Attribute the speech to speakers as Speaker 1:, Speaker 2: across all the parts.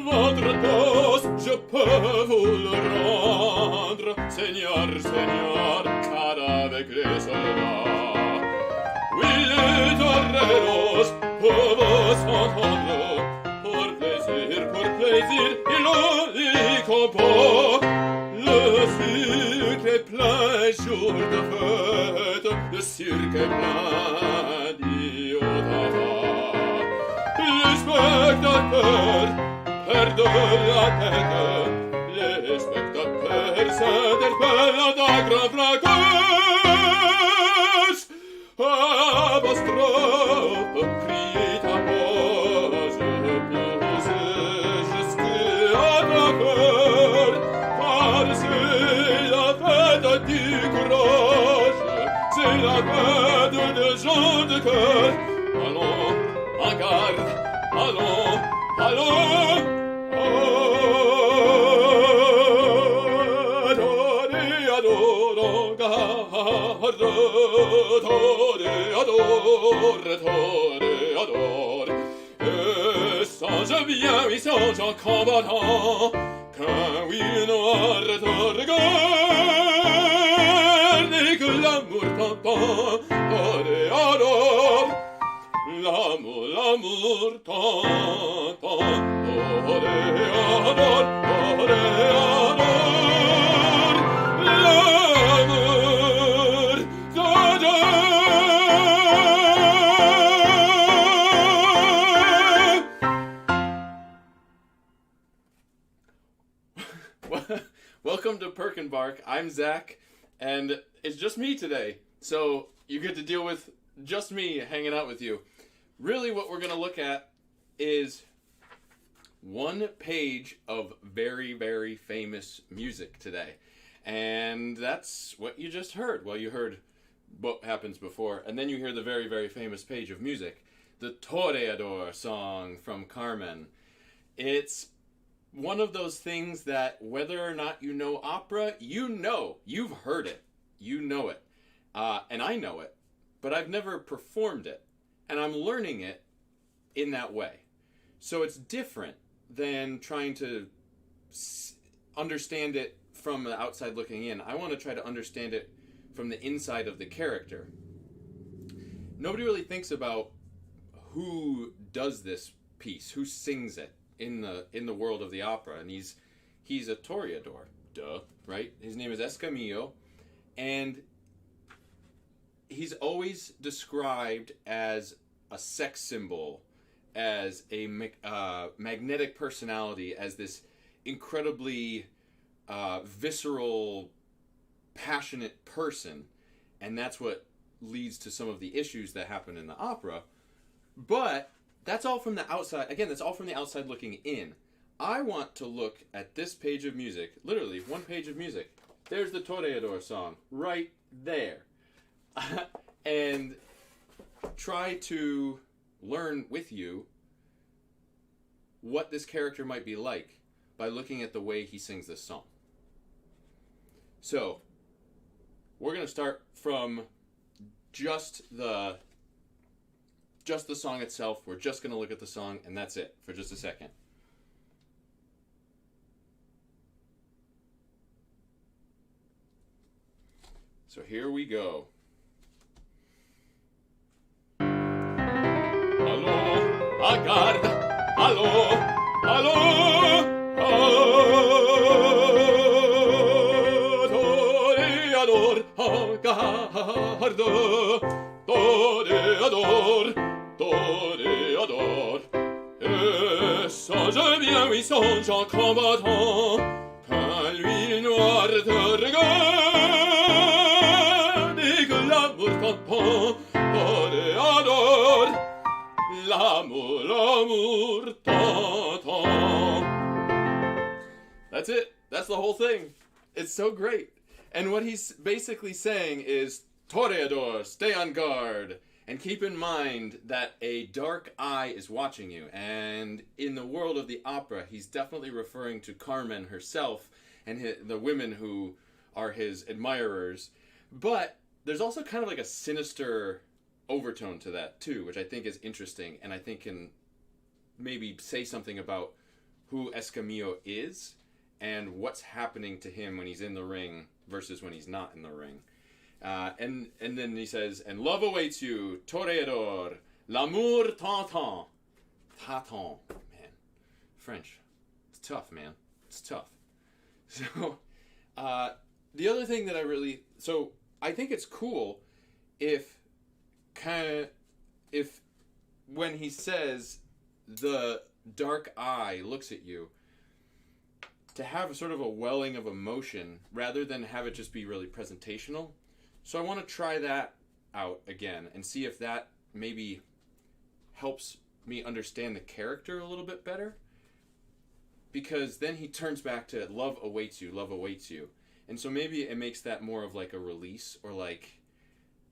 Speaker 1: Votre toast, je peux vous le rendre, Seigneur, Seigneur, car avec les soldats, oui, les toreros peuvent s'entendre, pour plaisir, ils le dit compas. Le cirque est plein jour de fête, le cirque est plein d'iotata. Les spectateurs perdent la tête, les spectateurs s'interpellent à grand fracas. Apostrophe, crie ta pause, pousse jusqu'à ta cœur, car c'est la fête du courage, c'est la fête des gens de cœur. Allons, en garde, allons, allons, Toreador, garde, Toreador. Et songe bien, oui, songe en combattant, qu'un oui noir te regarde, et que l'amour t'entend, Toreador. L'amour, l'amour t'entend, Toreador, Toreador. Welcome to Perkenbark. I'm Zach, and it's just me today. So you get to deal with just me hanging out with you. Really what we're going to look at is one page of very, very famous music today. And that's what you just heard. Well, you heard what happens before, and then you hear the very, very famous page of music. The Toreador Song from Carmen. It's one of those things that whether or not you know opera, you know. You've heard it. You know it. And I know it. But I've never performed it. And I'm learning it in that way. So it's different than trying to understand it from the outside looking in. I want to try to understand it from the inside of the character. Nobody really thinks about who does this piece, who sings it in the world of the opera, and he's a toreador, duh, right? His name is Escamillo, and he's always described as a sex symbol, as a magnetic personality, as this incredibly visceral, passionate person, and that's what leads to some of the issues that happen in the opera. But that's all from the outside. Again, that's all from the outside looking in. I want to look at this page of music, literally one page of music. There's the Toreador Song right there. And try to learn with you what this character might be like by looking at the way he sings this song. So, we're going to start from just the song itself. We're just going to look at the song, and that's it for just a second. So here we go. Allons, à garde, allons, allons, Toreador, à garde, Toreador, Toreador. Et songe bien, oui, songe en combattant, qu'un lui noir te regarde, et que l'amour t'entend, Toreador. L'amour, l'amour t'entend. That's it. That's the whole thing. It's so great. And what he's basically saying is, Toreador, stay on guard. And keep in mind that a dark eye is watching you. And in the world of the opera, he's definitely referring to Carmen herself and the women who are his admirers. But there's also kind of like a sinister overtone to that too, which I think is interesting, and I think can maybe say something about who Escamillo is and what's happening to him when he's in the ring versus when he's not in the ring. And then he says, and love awaits you, Toreador, l'amour t'entend. T'attend. Man, French. It's tough, man. It's tough. So, the other thing that I think it's cool if when he says the dark eye looks at you, to have sort of a welling of emotion rather than have it just be really presentational. So I want to try that out again and see if that maybe helps me understand the character a little bit better. Because then he turns back to love awaits you, love awaits you. And so maybe it makes that more of like a release, or like,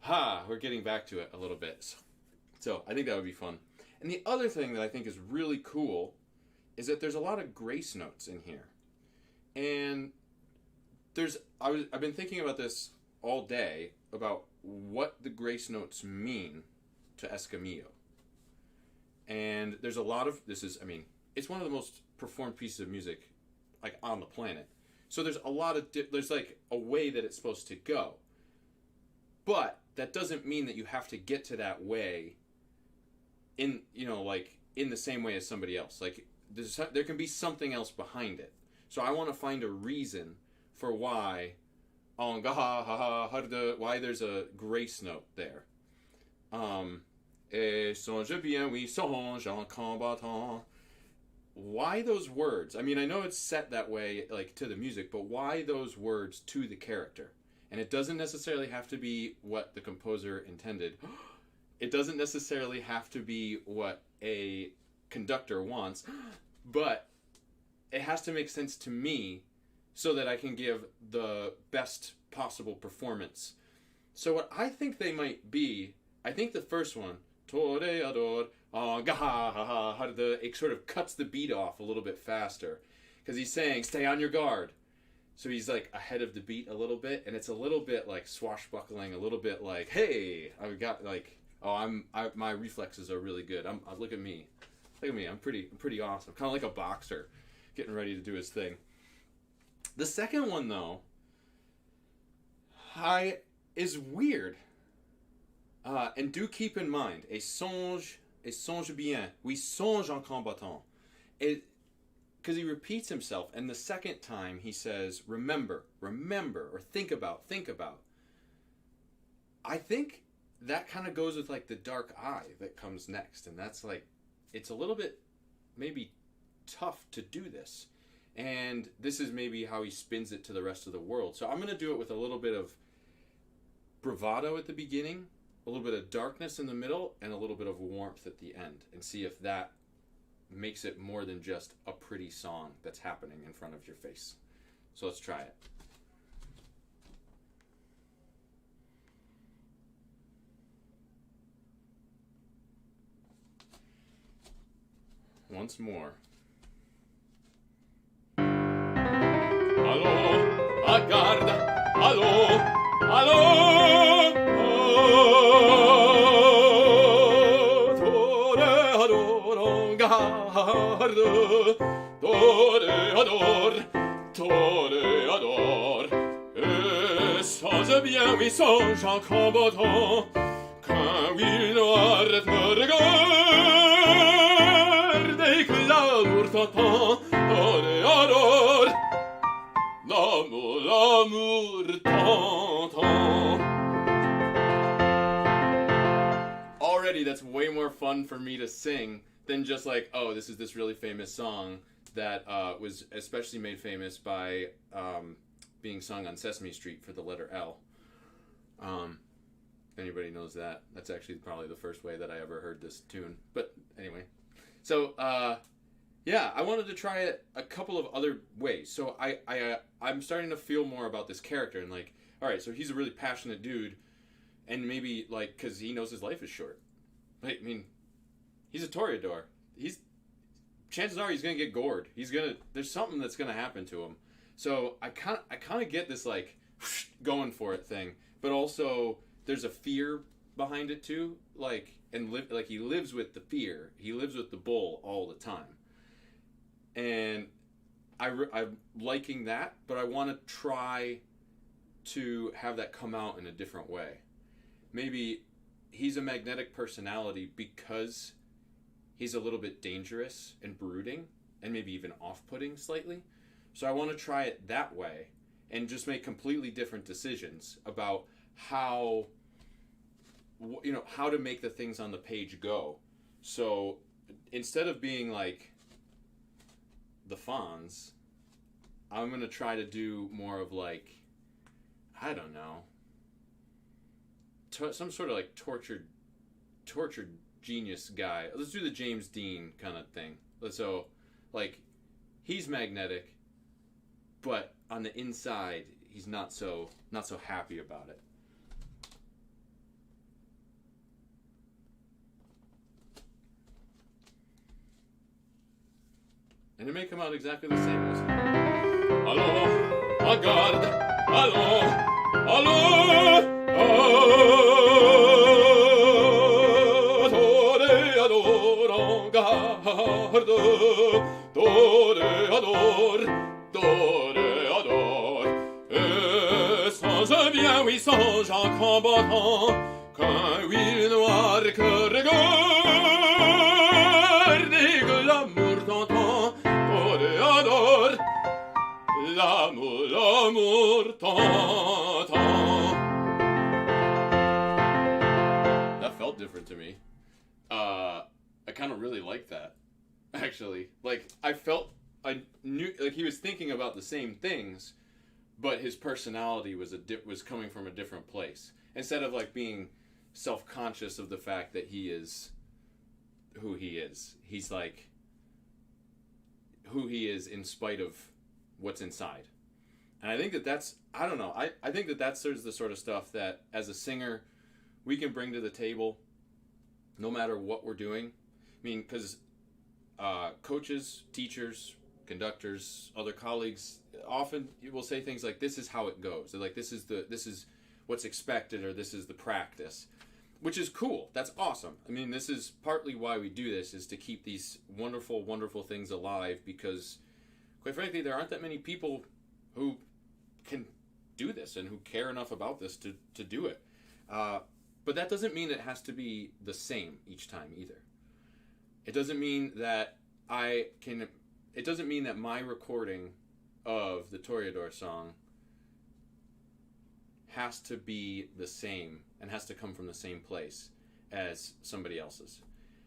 Speaker 1: we're getting back to it a little bit. So I think that would be fun. And the other thing that I think is really cool is that there's a lot of grace notes in here. And I've been thinking about this all day, about what the grace notes mean to Escamillo. And there's a lot of, it's one of the most performed pieces of music like on the planet. So there's a lot of, there's like a way that it's supposed to go. But that doesn't mean that you have to get to that way in the same way as somebody else. Like there can be something else behind it. So I want to find a reason for why there's a grace note there. Et songe bien, oui, songe en combattant. Why those words? I mean, I know it's set that way, like, to the music, but why those words to the character? And it doesn't necessarily have to be what the composer intended. It doesn't necessarily have to be what a conductor wants, but it has to make sense to me so that I can give the best possible performance. So what I think they might be, I think the first one, Toreador, it sort of cuts the beat off a little bit faster. Because he's saying, stay on your guard. So he's like ahead of the beat a little bit, and it's a little bit like swashbuckling, a little bit like, hey, I've got like, my reflexes are really good. Look at me. Look at me, I'm pretty awesome. Kind of like a boxer getting ready to do his thing. The second one, though, is weird. And do keep in mind, et songe bien, oui, songe en combattant. Because he repeats himself, and the second time he says, remember, or think about. I think that kind of goes with like the dark eye that comes next, and that's like, it's a little bit maybe tough to do this. And this is maybe how he spins it to the rest of the world. So I'm going to do it with a little bit of bravado at the beginning, a little bit of darkness in the middle, and a little bit of warmth at the end, and see if that makes it more than just a pretty song that's happening in front of your face. So let's try it. Once more. Allô, à garde, allô, allô, Toreador, garde, Toreador, et songe bien, oui, songe en combattant, qu'un huile noir te regarde, et que l'amour t'entend, Toreador. L'amour t'entend. Already, that's way more fun for me to sing than just like, oh, this is this really famous song that was especially made famous by being sung on Sesame Street for the letter L. If anybody knows that, that's actually probably the first way that I ever heard this tune. But anyway, so yeah, I wanted to try it a couple of other ways. So I'm starting to feel more about this character, and like, all right, so he's a really passionate dude, and maybe like because he knows his life is short. I mean, he's a Toreador. Chances are he's gonna get gored. There's something that's gonna happen to him. So I kind of get this like going for it thing, but also there's a fear behind it too. Like he lives with the fear. He lives with the bull all the time. And I'm liking that, but I want to try to have that come out in a different way. Maybe he's a magnetic personality because he's a little bit dangerous and brooding and maybe even off-putting slightly. So I want to try it that way and just make completely different decisions about how to make the things on the page go. So instead of being like the Fonz, I'm going to try to do more of like, I don't know, some sort of like tortured genius guy. Let's do the James Dean kind of thing. So like he's magnetic, but on the inside he's not so happy about it. And it may come out exactly the same as Allons, regarde, allons, allons, Toreador, garde, Toreador, Toreador, et songe bien, oui, songe en combattant, qu'un huile noire que regarde, et que l'amour t'entend, Toreador, l'amour t'entend. That felt different to me. I kind of really liked that, actually. Like, I knew, like, he was thinking about the same things, but his personality was coming from a different place. Instead of, like, being self-conscious of the fact that he is who he is. He's, like, who he is in spite of what's inside. And I think that's, I don't know, I think that's the sort of stuff that, as a singer, we can bring to the table no matter what we're doing. I mean, because coaches, teachers, conductors, other colleagues often will say things like, this is how it goes. They're like, this is what's expected, or this is the practice, which is cool. That's awesome. I mean, this is partly why we do this, is to keep these wonderful, wonderful things alive, because quite frankly, there aren't that many people who can do this and who care enough about this to do it. But that doesn't mean it has to be the same each time either. It doesn't mean that it doesn't mean that my recording of the Toreador Song has to be the same and has to come from the same place as somebody else's.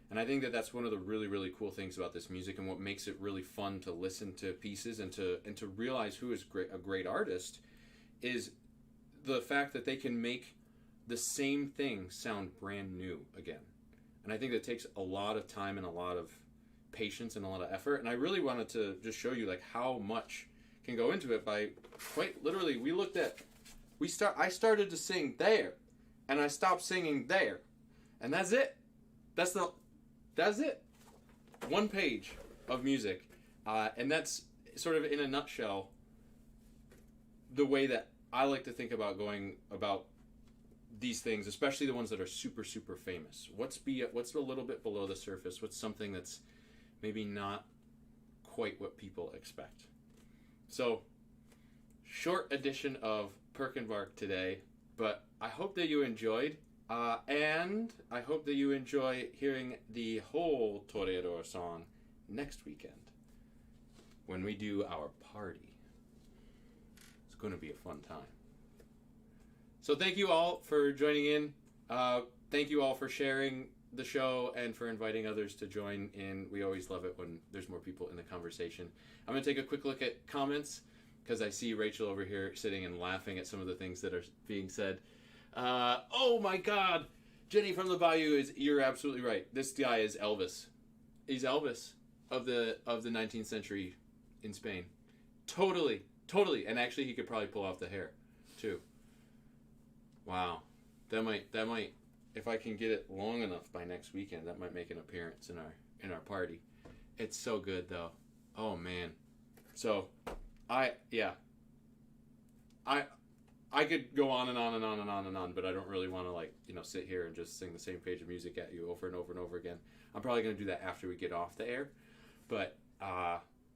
Speaker 1: And I think that that's one of the really, really cool things about this music, and what makes it really fun to listen to pieces and to realize who is a great artist, is the fact that they can make the same thing sound brand new again. And I think that takes a lot of time and a lot of patience and a lot of effort. And I really wanted to just show you like how much can go into it by quite literally. I started to sing there, and I stopped singing there, and that's it. That's it. One page of music, and that's sort of in a nutshell the way that I like to think about going about these things, especially the ones that are super, super famous. What's a little bit below the surface? What's something that's maybe not quite what people expect? So, short edition of Perkenbark today, but I hope that you enjoyed, and I hope that you enjoy hearing the whole Toreador Song next weekend when we do our party. It's going to be a fun time. So thank you all for joining in. Thank you all for sharing the show and for inviting others to join in. We always love it when there's more people in the conversation. I'm going to take a quick look at comments, because I see Rachel over here sitting and laughing at some of the things that are being said. Oh my God, Jenny from the Bayou, you're absolutely right. This guy is Elvis. He's Elvis of the 19th century in Spain. Totally. And actually, he could probably pull off the hair too. Wow, that might, if I can get it long enough by next weekend, that might make an appearance in our party. It's so good though. Oh man. So, I could go on and on and on and on and on, but I don't really want to sit here and just sing the same page of music at you over and over and over again. I'm probably going to do that after we get off the air, but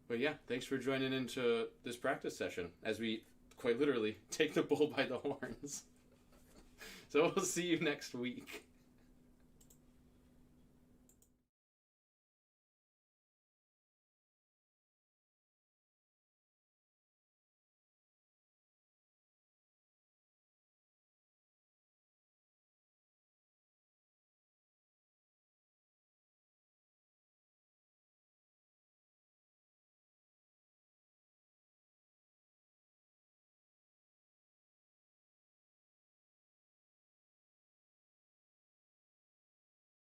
Speaker 1: But yeah, thanks for joining into this practice session as we quite literally take the bull by the horns. So we'll see you next week.